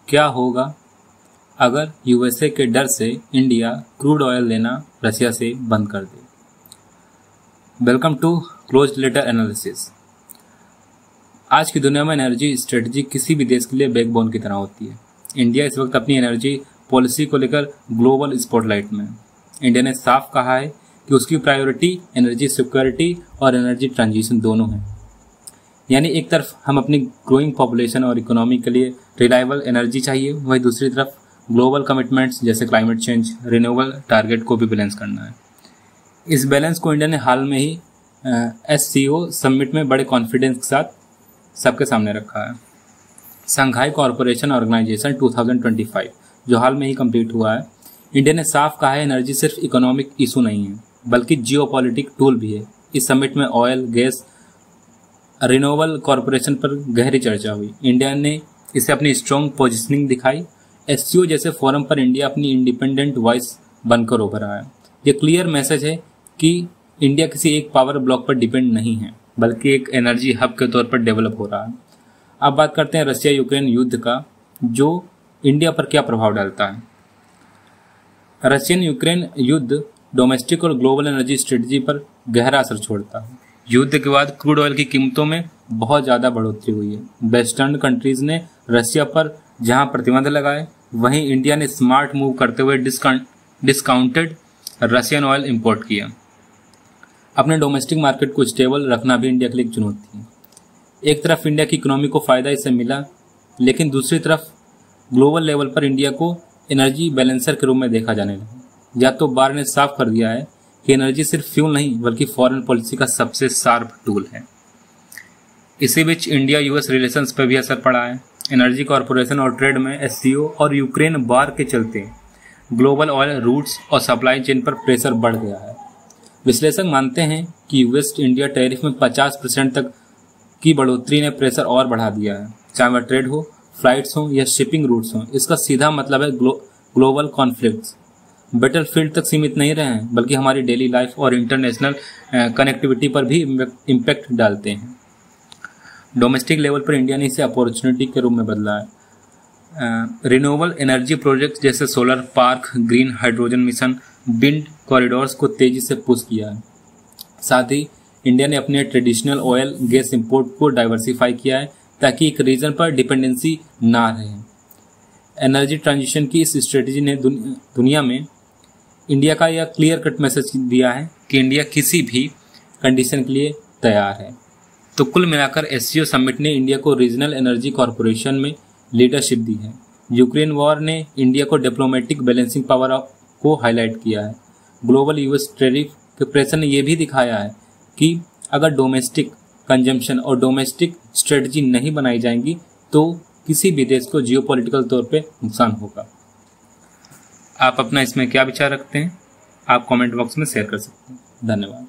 क्या होगा अगर यूएसए के डर से इंडिया क्रूड ऑयल लेना रशिया से बंद कर दे। Welcome to close letter analysis. आज की दुनिया में एनर्जी स्ट्रेटजी किसी भी देश के लिए बैकबोन की तरह होती है। इंडिया इस वक्त अपनी एनर्जी पॉलिसी को लेकर ग्लोबल स्पॉटलाइट में है। इंडिया ने साफ कहा है कि उसकी प्रायोरिटी एनर्जी सिक्योरिटी और एनर्जी ट्रांजिशन दोनों है। यानी एक तरफ हम अपनी ग्रोइंग पॉपुलेशन और इकोनॉमी के लिए रिलायबल एनर्जी चाहिए, वहीं दूसरी तरफ ग्लोबल कमिटमेंट्स जैसे क्लाइमेट चेंज, रिन्यूएबल टारगेट को भी बैलेंस करना है। इस बैलेंस को इंडिया ने हाल में ही SCO समिट में बड़े कॉन्फिडेंस के साथ सबके सामने रखा है। शंघाई कॉरपोरेशन ऑर्गेनाइजेशन 2025 जो हाल में ही कंप्लीट हुआ है, इंडिया ने साफ कहा है एनर्जी सिर्फ इकोनॉमिक इशू नहीं है बल्कि जियोपॉलिटिक टूल भी है। इस समिट में ऑयल, गैस, रिन्यूएबल कॉरपोरेशन पर गहरी चर्चा हुई। इंडिया ने इसे अपनी स्ट्रॉन्ग पोजीशनिंग दिखाई। SCO जैसे फोरम पर इंडिया अपनी इंडिपेंडेंट वॉइस बनकर उभरा है। ये क्लियर मैसेज है कि इंडिया किसी एक पावर ब्लॉक पर डिपेंड नहीं है बल्कि एक एनर्जी हब के तौर पर डेवलप हो रहा है। अब बात करते हैं रशिया यूक्रेन युद्ध का, जो इंडिया पर क्या प्रभाव डालता है। रशियन यूक्रेन युद्ध डोमेस्टिक और ग्लोबल एनर्जी स्ट्रेटजी पर गहरा असर छोड़ता है। युद्ध के बाद क्रूड ऑयल की कीमतों में बहुत ज़्यादा बढ़ोतरी हुई है। वेस्टर्न कंट्रीज ने रशिया पर जहां प्रतिबंध लगाए, वहीं इंडिया ने स्मार्ट मूव करते हुए डिस्काउंटेड रशियन ऑयल इंपोर्ट किया। अपने डोमेस्टिक मार्केट को स्टेबल रखना भी इंडिया के लिए एक चुनौती है। एक तरफ इंडिया की इकोनॉमी को फायदा इससे मिला, लेकिन दूसरी तरफ ग्लोबल लेवल पर इंडिया को एनर्जी बैलेंसर के रूप में देखा जाने लगा। यातो बार ने साफ कर दिया है कि एनर्जी सिर्फ फ्यूल नहीं बल्कि फॉरेन पॉलिसी का सबसे शार्प टूल है। इसी बीच इंडिया यूएस रिलेशंस पर भी असर पड़ा है। एनर्जी कॉरपोरेशन और ट्रेड में SCO और यूक्रेन वार के चलते ग्लोबल ऑयल रूट्स और सप्लाई चेन पर प्रेशर बढ़ गया है। विश्लेषक मानते हैं कि वेस्ट इंडिया टैरिफ में 50% तक की बढ़ोतरी ने प्रेशर और बढ़ा दिया है। चाहे वह ट्रेड हो, फ्लाइट्स हो या शिपिंग रूट्स हो, इसका सीधा मतलब है ग्लोबल कॉन्फ्लिक्ट्स बैटलफील्ड तक सीमित नहीं रहे हैं बल्कि हमारी डेली लाइफ और इंटरनेशनल कनेक्टिविटी पर भी इम्पैक्ट डालते हैं। डोमेस्टिक लेवल पर इंडिया ने इसे अपॉर्चुनिटी के रूप में बदला है। रिन्यूएबल एनर्जी प्रोजेक्ट्स जैसे solar park, green hydrogen mission, wind corridors को तेजी से पुश किया है। साथ ही इंडिया ने अपने ट्रेडिशनल ऑयल गैस इंपोर्ट को डाइवर्सिफाई किया है ताकि एक रीजन पर डिपेंडेंसी ना रहे। एनर्जी ट्रांजिशन की इस स्ट्रेटजी ने दुनिया में इंडिया का यह क्लियर कट मैसेज दिया है कि इंडिया किसी भी कंडीशन के लिए तैयार है। तो कुल मिलाकर SCO समिट ने इंडिया को रीजनल एनर्जी कॉरपोरेशन में लीडरशिप दी है। यूक्रेन वॉर ने इंडिया को डिप्लोमेटिक बैलेंसिंग पावर को हाईलाइट किया है। ग्लोबल US टैरिफ के प्रेशर ने यह भी दिखाया है कि अगर डोमेस्टिक कंजम्पशन और डोमेस्टिक स्ट्रेटजी नहीं बनाई जाएंगी तो किसी भी देश को जियोपॉलिटिकल तौर पे नुकसान होगा। आप अपना इसमें क्या विचार रखते हैं, आप कमेंट बॉक्स में शेयर कर सकते हैं। धन्यवाद।